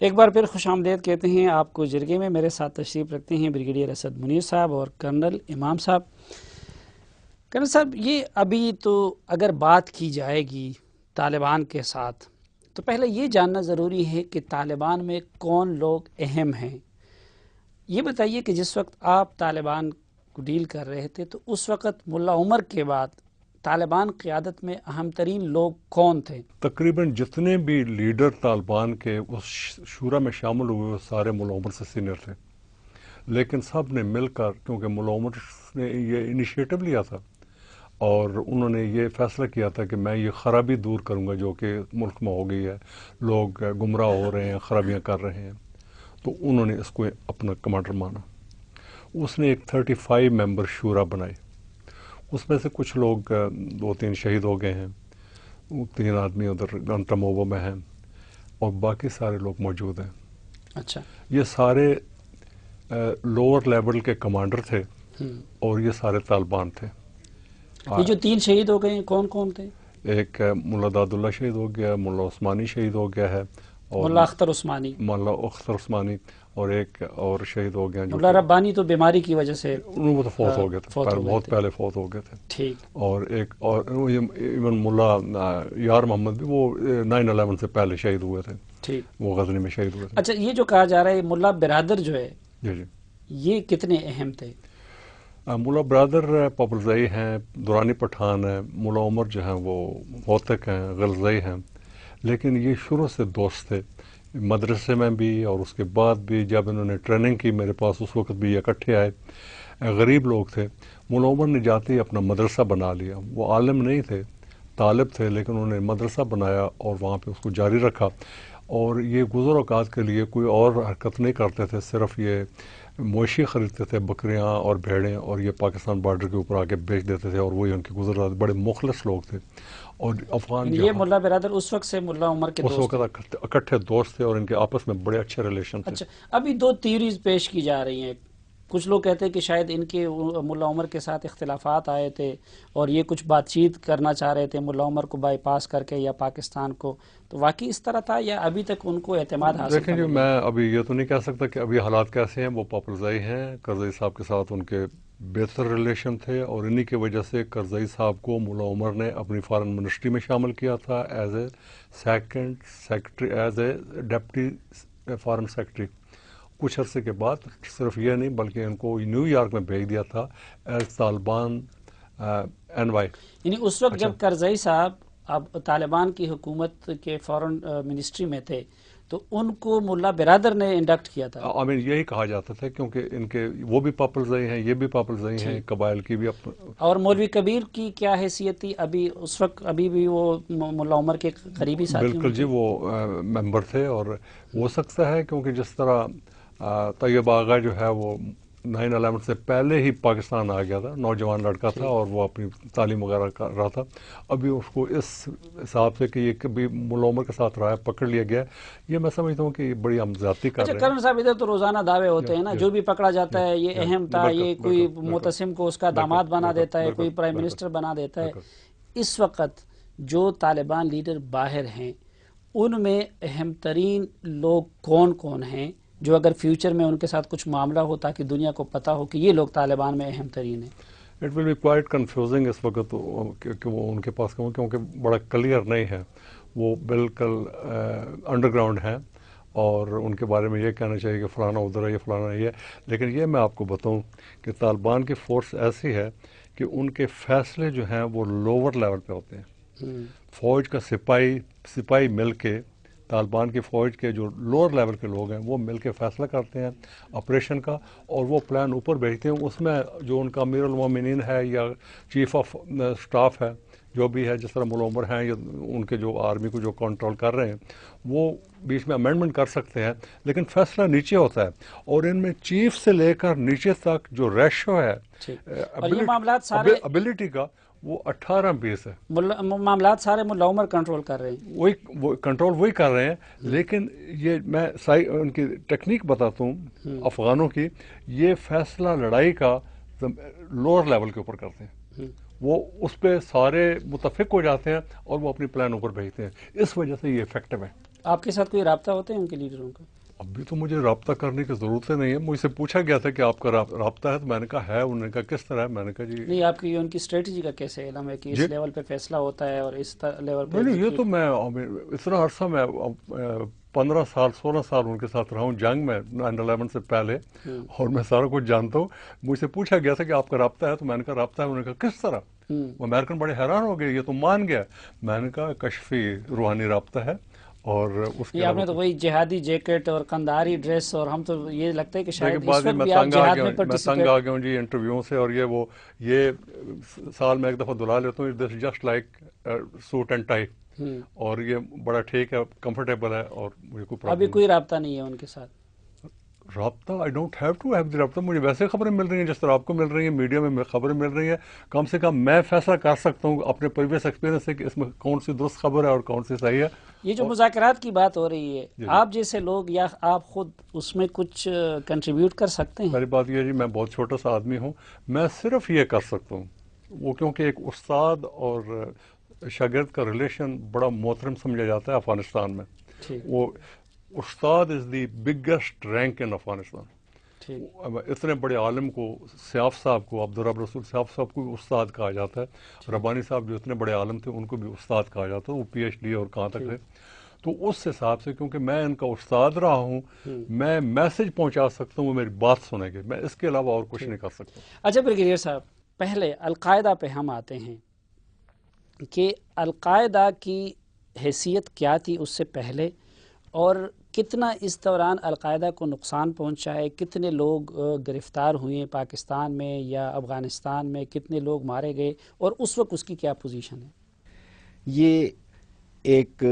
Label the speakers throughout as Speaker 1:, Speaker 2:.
Speaker 1: ایک بار پھر خوش آمدید کہتے ہیں آپ کو جرگے میں. میرے ساتھ تشریف رکھتے ہیں بریگیڈیئر اسد منیر صاحب اور کرنل امام صاحب. کرنل صاحب، یہ ابھی تو اگر بات کی جائے گی طالبان کے ساتھ تو پہلے یہ جاننا ضروری ہے کہ طالبان میں کون لوگ اہم ہیں. یہ بتائیے کہ جس وقت آپ طالبان کو ڈیل کر رہے تھے تو اس وقت ملا عمر کے بعد طالبان قیادت میں اہم ترین لوگ کون تھے؟
Speaker 2: تقریباً جتنے بھی لیڈر طالبان کے اس شورا میں شامل ہوئے وہ سارے ملا عمر سے سینئر تھے، لیکن سب نے مل کر، کیونکہ ملا عمر نے یہ انیشیٹو لیا تھا اور انہوں نے یہ فیصلہ کیا تھا کہ میں یہ خرابی دور کروں گا جو کہ ملک میں ہو گئی ہے، لوگ گمراہ ہو رہے ہیں، خرابیاں کر رہے ہیں، تو انہوں نے اس کو اپنا کمانڈر مانا. اس نے ایک 35 ممبر شورا بنائی. اس میں سے کچھ لوگ 2-3 شہید ہو گئے ہیں، 3 آدمی ادھر گانٹاموبو میں ہیں اور باقی سارے لوگ موجود ہیں.
Speaker 1: اچھا،
Speaker 2: یہ سارے لوور لیول کے کمانڈر تھے اور یہ سارے طالبان تھے.
Speaker 1: یہ جو 3 شہید ہو گئے ہیں کون کون تھے؟
Speaker 2: ایک ملا داد اللہ شہید ہو گیا، ملا عثمانی شہید ہو گیا ہے، اور
Speaker 1: ملا اختر عثمانی،
Speaker 2: ملا اختر عثمانی، اور ایک اور شہید ہو گیا جو
Speaker 1: ملا ربانی تو بیماری کی وجہ سے
Speaker 2: وہ تو فوت ہو گئے تھے، بہت پہلے فوت ہو گئے تھے.
Speaker 1: ٹھیک.
Speaker 2: اور ایک اور ایون ملا یار محمد بھی وہ 9/11 سے پہلے شہید ہوئے تھے،
Speaker 1: ٹھیک،
Speaker 2: وہ غزنی میں شہید ہوئے تھے.
Speaker 1: اچھا، یہ جو کہا جا رہا ہے ملا برادر جو ہے
Speaker 2: جی جی،
Speaker 1: یہ کتنے اہم تھے؟
Speaker 2: ملا برادر پاپلزئی ہیں، دورانی پٹھان ہیں، ملا عمر جو ہیں وہ موتق ہیں، غلزئی ہیں، لیکن یہ شروع سے دوست تھے مدرسے میں بھی، اور اس کے بعد بھی جب انہوں نے ٹریننگ کی میرے پاس اس وقت بھی اکٹھے آئے. غریب لوگ تھے. ملا عمر نے جاتے ہی اپنا مدرسہ بنا لیا. وہ عالم نہیں تھے، طالب تھے، لیکن انہوں نے مدرسہ بنایا اور وہاں پہ اس کو جاری رکھا. اور یہ گزر اوقات کے لیے کوئی اور حرکت نہیں کرتے تھے، صرف یہ مویشی خریدتے تھے، بکریاں اور بھیڑیں، اور یہ پاکستان بارڈر کے اوپر آ کے بیچ دیتے تھے اور وہی ان کی گزر. بڑے مخلص لوگ تھے. اور افغان
Speaker 1: یہ ملا برادر اس وقت سے ملا عمر کے
Speaker 2: اس
Speaker 1: دوست
Speaker 2: وقت اکٹھے دوست تھے اور ان کے آپس میں بڑے اچھے ریلیشن تھے.
Speaker 1: اچھا، ابھی 2 تھیوریز پیش کی جا رہی ہیں. کچھ لوگ کہتے ہیں کہ شاید ان کے ملا عمر کے ساتھ اختلافات آئے تھے اور یہ کچھ بات چیت کرنا چاہ رہے تھے ملا عمر کو بائی پاس کر کے یا پاکستان کو. تو واقعی اس طرح تھا یا ابھی تک ان کو اعتماد حاصل
Speaker 2: دیکھیں جی، میں ابھی یہ تو نہیں کہہ سکتا کہ ابھی حالات کیسے ہیں. وہ پاپلزئی ہیں، کرزئی صاحب کے ساتھ ان کے بہتر ریلیشن تھے اور انہی کی وجہ سے کرزئی صاحب کو ملا عمر نے اپنی فارن منسٹری میں شامل کیا تھا as a second secretary, as a deputy foreign secretary. کچھ عرصے کے بعد صرف یہ نہیں بلکہ ان کو نیو یارک میں بھیج دیا تھا ایز طالبان NY.
Speaker 1: یعنی اس وقت جب کرزئی صاحب اب طالبان کی حکومت کے فارن منسٹری میں تھے تو ان کو ملا برادر نے انڈکٹ کیا تھا.
Speaker 2: یہی کہا جاتا تھا کیونکہ ان کے وہ بھی پاپلزئی ہیں، یہ بھی پاپلزئی ہیں، قبائل کی بھی.
Speaker 1: اور مولوی کبیر کی کیا حیثیت تھی ابھی اس وقت؟ ابھی بھی وہ ملا عمر کے قریبی ساتھی؟
Speaker 2: بالکل جی، وہ ممبر تھے. اور ہو سکتا ہے کیونکہ جس طرح طیب آغا جو ہے وہ 9/11 سے پہلے ہی پاکستان آ گیا تھا، نوجوان لڑکا تھا اور وہ اپنی تعلیم وغیرہ کر رہا تھا. ابھی اس کو اس حساب سے کہ یہ کبھی ملا عمر کے ساتھ رہا ہے، پکڑ لیا گیا ہے. یہ میں سمجھتا ہوں کہ یہ بڑی ہم زیادتی کر رہے ہیں.
Speaker 1: کرن صاحب، ادھر تو روزانہ دعوے ہوتے ہیں نا، جو بھی پکڑا جاتا ہے یہ اہم تھا، یہ کوئی معتصم کو اس کا داماد بنا دیتا ہے، کوئی پرائم منسٹر بنا دیتا ہے. اس وقت جو طالبان لیڈر باہر ہیں ان میں اہم ترین لوگ کون کون ہیں جو اگر فیوچر میں ان کے ساتھ کچھ معاملہ ہو تاکہ دنیا کو پتہ ہو کہ یہ لوگ طالبان میں اہم ترین ہیں؟
Speaker 2: It will be quite confusing اس وقت کہ وہ ان کے پاس کیونکہ بڑا کلیئر نہیں ہے. وہ بالکل انڈر گراؤنڈ ہیں اور ان کے بارے میں یہ کہنا چاہیے کہ فلانا ادھر ہے، یہ فلانا یہ ہے. لیکن یہ میں آپ کو بتاؤں کہ طالبان کی فورس ایسی ہے کہ ان کے فیصلے جو ہیں وہ لوور لیول پہ ہوتے ہیں. فوج کا سپاہی مل کے، طالبان کی فوج کے جو لوور لیول کے لوگ ہیں وہ مل کے فیصلہ کرتے ہیں آپریشن کا اور وہ پلان اوپر بھیجتے ہیں. اس میں جو ان کا امیر المومنین ہے یا چیف آف سٹاف ہے جو بھی ہے، جس طرح ملا عمر ہیں یا ان کے جو آرمی کو جو کنٹرول کر رہے ہیں، وہ بیچ میں امینڈمنٹ کر سکتے ہیں، لیکن فیصلہ نیچے ہوتا ہے. اور ان میں چیف سے لے کر نیچے تک جو ریشو ہے ابیلٹی کا وہ 18-20 ہے.
Speaker 1: معاملات سارے ملا عمر کنٹرول کر رہے ہیں،
Speaker 2: وہی کنٹرول وہی کر رہے ہیں. لیکن یہ میں ان کی ٹیکنیک بتاتا ہوں افغانوں کی. یہ فیصلہ لڑائی کا لوور لیول کے اوپر کرتے ہیں، وہ اس پہ سارے متفق ہو جاتے ہیں اور وہ اپنی پلان اوپر بھیجتے ہیں. اس وجہ سے یہ افیکٹو ہے.
Speaker 1: آپ کے ساتھ کوئی رابطہ ہوتے ہیں ان کے لیڈروں کا؟
Speaker 2: ابھی تو مجھے رابطہ کرنے کی ضرورت نہیں ہے. مجھ سے پوچھا گیا تھا کہ آپ کا رابطہ ہے، تو میں نے کہا ہے. انہوں نے کہا کس طرح ہے؟ میں نے کہا جی
Speaker 1: نہیں، آپ کی ان کی اسٹریٹجی کا کیسے علم ہے کہ
Speaker 2: جی
Speaker 1: اس لیول پہ فیصلہ ہوتا ہے اور اس لیول پہ
Speaker 2: نہیں، یہ تو
Speaker 1: ایگزیکیوٹ؟
Speaker 2: میں اتنا عرصہ میں 15 سال 16 سال ان کے ساتھ رہا ہوں جنگ میں 9/11 سے پہلے، اور میں سارا کچھ جانتا ہوں. مجھ سے پوچھا گیا تھا کہ آپ کا رابطہ ہے، تو میں نے کہا رابطہ ہے. انہوں نے کہا کس طرح؟ وہ امریکن بڑے حیران ہو گئے، یہ تو مان گیا. میں نے کہا کشفی روحانی رابطہ ہے، اور اس کے
Speaker 1: یہ آپ
Speaker 2: علاوہ
Speaker 1: نے تو وہی جہادی جیکٹ اور قندھاری ڈریس، اور ہم تو یہ لگتا ہے کہ
Speaker 2: دیکھیں
Speaker 1: شاید
Speaker 2: بعد
Speaker 1: اس
Speaker 2: میں
Speaker 1: وقت
Speaker 2: میں
Speaker 1: بھی آپ
Speaker 2: تنگ آ
Speaker 1: جہاد
Speaker 2: گیا
Speaker 1: میں
Speaker 2: ہوں، میں تنگ
Speaker 1: پارٹیسپیٹ.
Speaker 2: آ گیا ہوں جی انٹرویو سے. اور یہ سال میں ایک دفعہ دھلا لیتا ہوں. This just like suit and tie, اور یہ بڑا ٹھیک ہے، کمفرٹیبل ہے، اور مجھے کوئی
Speaker 1: ابھی
Speaker 2: پرابلم
Speaker 1: کوئی رابطہ نہیں ہے ان کے ساتھ؟
Speaker 2: رابطہ I don't have to have the رابطہ. مجھے ویسے خبریں مل رہی ہیں جس طرح آپ کو مل رہی ہیں، میڈیا میں خبریں مل رہی ہیں. کم سے کم میں فیصلہ کر سکتا ہوں اپنے پریویس ایکسپیرینس سے کہ اس میں کون سی درست خبر ہے اور کون سی صحیح ہے.
Speaker 1: یہ جو
Speaker 2: اور
Speaker 1: مذاکرات کی بات ہو رہی ہے،
Speaker 2: جی
Speaker 1: آپ جیسے لوگ یا آپ خود اس میں کچھ کنٹریبیوٹ کر سکتے ہیں؟
Speaker 2: پہلی بات یہ ہے جی، میں بہت چھوٹا سا آدمی ہوں. میں صرف یہ کر سکتا ہوں وہ، کیونکہ ایک استاد اور شاگرد کا ریلیشن بڑا محترم سمجھا جاتا ہے افغانستان میں.
Speaker 1: ٹھیک
Speaker 2: وہ استاد is the biggest rank in Afghanistan.
Speaker 1: ٹھیک.
Speaker 2: اتنے بڑے عالم کو، سیاف صاحب کو، عبدالرب رسول سیاف صاحب کو بھی استاد کہا جاتا ہے. ربانی صاحب جو اتنے بڑے عالم تھے ان کو بھی استاد کہا جاتا ہے. وہ پی ایچ ڈی اور کہاں تک تھے. تو اس حساب سے کیونکہ میں ان کا استاد رہا ہوں، میں میسج پہنچا سکتا ہوں، وہ میری بات سنیں گے. میں اس کے علاوہ اور کچھ نہیں کر سکتا.
Speaker 1: اچھا بریگیڈیئر صاحب، پہلے القاعدہ پہ ہم آتے ہیں کہ القاعدہ کی حیثیت کیا تھی اس سے پہلے، اور کتنا اس دوران القاعدہ کو نقصان پہنچا ہے؟ کتنے لوگ گرفتار ہوئے پاکستان میں یا افغانستان میں؟ کتنے لوگ مارے گئے؟ اور اس وقت اس کی کیا پوزیشن ہے؟
Speaker 3: یہ ایک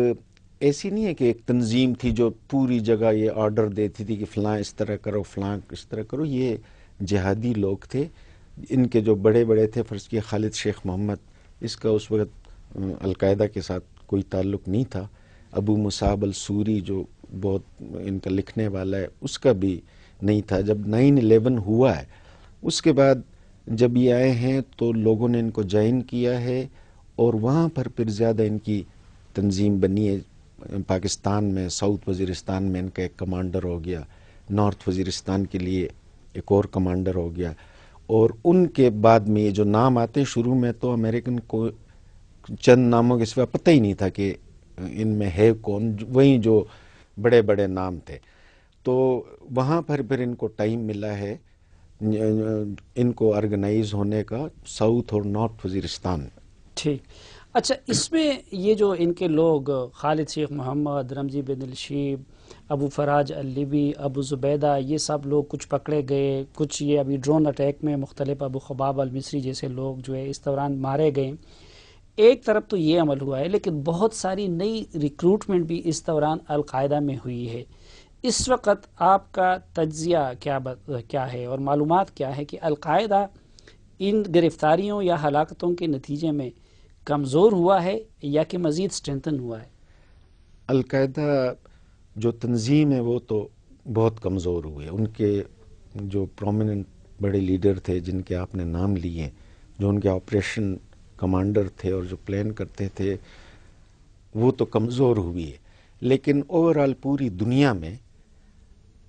Speaker 3: ایسی نہیں ہے کہ ایک تنظیم تھی جو پوری جگہ یہ آرڈر دیتی تھی کہ فلاں اس طرح کرو، فلاں اس طرح کرو. یہ جہادی لوگ تھے. ان کے جو بڑے بڑے تھے، فرض کیا خالد شیخ محمد، اس کا اس وقت القاعدہ کے ساتھ کوئی تعلق نہیں تھا. ابو مصعب السوری جو بہت ان کا لکھنے والا ہے، اس کا بھی نہیں تھا. جب 9/11 ہوا ہے اس کے بعد جب یہ آئے ہیں تو لوگوں نے ان کو جوائن کیا ہے، اور وہاں پر پھر زیادہ ان کی تنظیم بنی ہے. پاکستان میں ساؤتھ وزیرستان میں ان کا ایک کمانڈر ہو گیا، نارتھ وزیرستان کے لیے ایک اور کمانڈر ہو گیا. اور ان کے بعد میں یہ جو نام آتے ہیں، شروع میں تو امریکن کو چند ناموں کے سوا پتہ ہی نہیں تھا کہ ان میں ہے کون، وہی جو بڑے بڑے نام تھے. تو وہاں پر پھر ان کو ٹائم ملا ہے ان کو آرگنائز ہونے کا ساؤتھ اور نارتھ وزیرستان.
Speaker 1: ٹھیک. اچھا، اس میں یہ جو ان کے لوگ خالد شیخ محمد، رمزی بن الشیب، ابو فراج اللیبی، ابو زبیدہ، یہ سب لوگ کچھ پکڑے گئے، کچھ یہ ابھی ڈرون اٹیک میں مختلف ابو خباب المصری جیسے لوگ جو ہے اس دوران مارے گئے. ایک طرف تو یہ عمل ہوا ہے، لیکن بہت ساری نئی ریکروٹمنٹ بھی اس دوران القاعدہ میں ہوئی ہے. اس وقت آپ کا تجزیہ کیا ہے اور معلومات کیا ہے کہ القاعدہ ان گرفتاریوں یا ہلاکتوں کے نتیجے میں کمزور ہوا ہے یا کہ مزید اسٹرینتھن ہوا ہے؟
Speaker 3: القاعدہ جو تنظیم ہے وہ تو بہت کمزور ہوئے. ان کے جو پرومیننٹ بڑے لیڈر تھے جن کے آپ نے نام لیے، جو ان کے آپریشن کمانڈر تھے اور جو پلان کرتے تھے، وہ تو کمزور ہوئی ہے. لیکن اوورآل پوری دنیا میں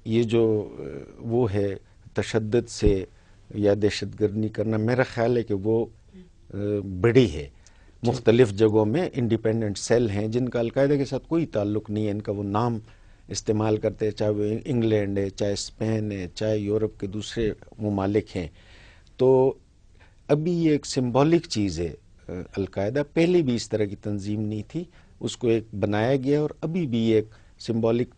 Speaker 3: یہ جو وہ ہے تشدد سے یا دہشت گردی کرنا، میرا خیال ہے کہ وہ بڑی ہے. مختلف جگہوں میں انڈیپینڈنٹ سیل ہیں جن کا القاعدہ کے ساتھ کوئی تعلق نہیں ہے. ان کا وہ نام استعمال کرتے ہیں، چاہے وہ انگلینڈ ہے، چاہے اسپین ہے، چاہے یورپ کے دوسرے ممالک ہیں. تو ابھی یہ ایک سمبولک چیز ہے. القاعدہ پہلے بھی اس طرح کی تنظیم نہیں تھی، اس کو ایک بنایا گیا، اور ابھی بھی ایک سمبولک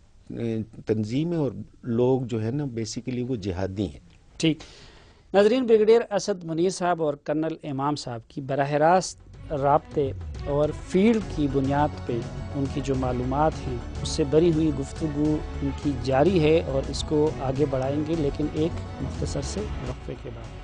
Speaker 3: تنظیم ہے، اور لوگ جو ہے نا بیسیکلی وہ جہادی ہیں.
Speaker 1: ٹھیک. ناظرین، بریگیڈیئر اسد منیر صاحب اور کرنل امام صاحب کی براہ راست رابطے اور فیلڈ کی بنیاد پہ ان کی جو معلومات ہیں اس سے بری ہوئی گفتگو ان کی جاری ہے، اور اس کو آگے بڑھائیں گے، لیکن ایک مختصر سے وقفے کے بعد.